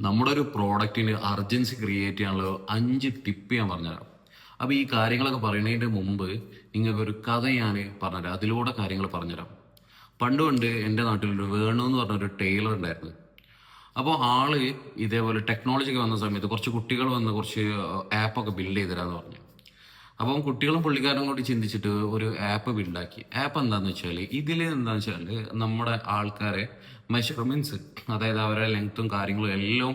നമ്മുടെ ഒരു പ്രോഡക്റ്റിന് urgency create ചെയ്യാനുള്ള 5 ടിപ്പ് ഞാൻ പറഞ്ഞുതരാം. അപ്പോൾ ഈ കാര്യങ്ങളൊക്കെ പറയുന്നതിൻ്റെ മുമ്പ് നിങ്ങൾക്കൊരു കഥ ഞാൻ പറഞ്ഞുതരാം. അതിലൂടെ കാര്യങ്ങൾ പറഞ്ഞുതരാം. പണ്ട് എൻ്റെ നാട്ടിലൊരു വേണു എന്ന് പറഞ്ഞൊരു ടൈലർ ഉണ്ടായിരുന്നു. അപ്പോൾ ആള് ഇതേപോലെ ടെക്നോളജിക്ക് വന്ന സമയത്ത് കുറച്ച് കുട്ടികൾ വന്ന് കുറച്ച് ആപ്പൊക്കെ ബിൽഡ് ചെയ്ത് തരാമെന്ന് പറഞ്ഞു. അപ്പം കുട്ടികളും പുള്ളിക്കാരും കൂടി ചിന്തിച്ചിട്ട് ഒരു ആപ്പ് ബിൽഡാക്കി. ആപ്പ് എന്താണെന്ന് വെച്ചാൽ ഇതിൽ എന്താണെന്ന് വെച്ചാൽ നമ്മുടെ ആൾക്കാരെ മെഷർമെൻറ്റ്സ്, അതായത് അവരുടെ ലെങ്ത്തും കാര്യങ്ങളും എല്ലാം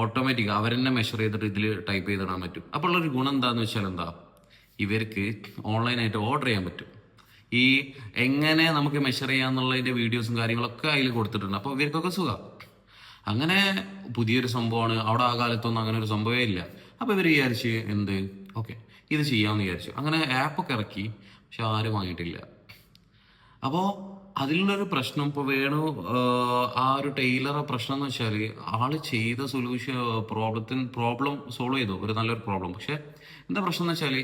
ഓട്ടോമാറ്റിക് അവർ തന്നെ മെഷർ ചെയ്തിട്ട് ഇതിൽ ടൈപ്പ് ചെയ്തിടാൻ പറ്റും. അപ്പോൾ ഉള്ളൊരു ഗുണം എന്താണെന്ന് വെച്ചാൽ ഇവർക്ക് ഓൺലൈനായിട്ട് ഓർഡർ ചെയ്യാൻ പറ്റും. ഈ എങ്ങനെ നമുക്ക് മെഷർ ചെയ്യാന്നുള്ളതിൻ്റെ വീഡിയോസും കാര്യങ്ങളൊക്കെ അതിൽ കൊടുത്തിട്ടുണ്ട്. അപ്പോൾ ഇവർക്കൊക്കെ സുഖം. അങ്ങനെ പുതിയൊരു സംഭവമാണ്. അവിടെ ആ കാലത്തൊന്നും അങ്ങനെ ഒരു സംഭവമേ ഇല്ല. അപ്പോൾ ഇവർ വിചാരിച്ച് ഓക്കെ ഇത് ചെയ്യാമെന്ന് വിചാരിച്ചു. അങ്ങനെ ആപ്പൊക്കെ ഇറക്കി, പക്ഷെ ആരും വാങ്ങിയിട്ടില്ല. അപ്പോൾ അതിലുള്ളൊരു പ്രശ്നം ഇപ്പോൾ ആ ഒരു ടൈലറെ പ്രശ്നം എന്ന് വെച്ചാൽ ആള് ചെയ്ത പ്രോബ്ലം സോൾവ് ചെയ്തു, ഒരു നല്ലൊരു പ്രോബ്ലം. പക്ഷെ എന്താ പ്രശ്നം എന്ന് വെച്ചാൽ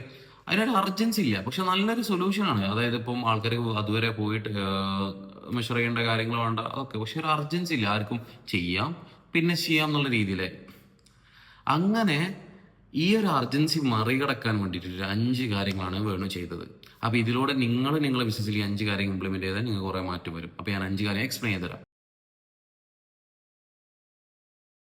അതിനൊരു അർജൻസി ഇല്ല, പക്ഷെ നല്ലൊരു സൊല്യൂഷനാണ്. അതായത് ഇപ്പം ആൾക്കാർ അതുവരെ പോയിട്ട് മെഷർ ചെയ്യേണ്ട കാര്യങ്ങൾ വേണ്ട, അതൊക്കെ. പക്ഷെ ഒരു അർജൻസി ഇല്ല, ആർക്കും ചെയ്യാം പിന്നെ ചെയ്യാം എന്നുള്ള രീതിയിലെ. അങ്ങനെ ഈ ഒരു അർജൻസി മറികടക്കാൻ വേണ്ടിയിട്ട് ഒരു 5 കാര്യങ്ങളാണ് വേണു ചെയ്തത്. അപ്പോൾ ഇതിലൂടെ നിങ്ങളെ ബിസിനസ്സിൽ ഈ 5 കാര്യങ്ങൾ ഇംപ്ലിമെന്റ് ചെയ്താൽ നിങ്ങൾക്ക് കുറേ മാറ്റം വരും. അപ്പോൾ ഞാൻ 5 കാര്യം എക്സ്പ്ലെയിൻ ചെയ്തുതരാം.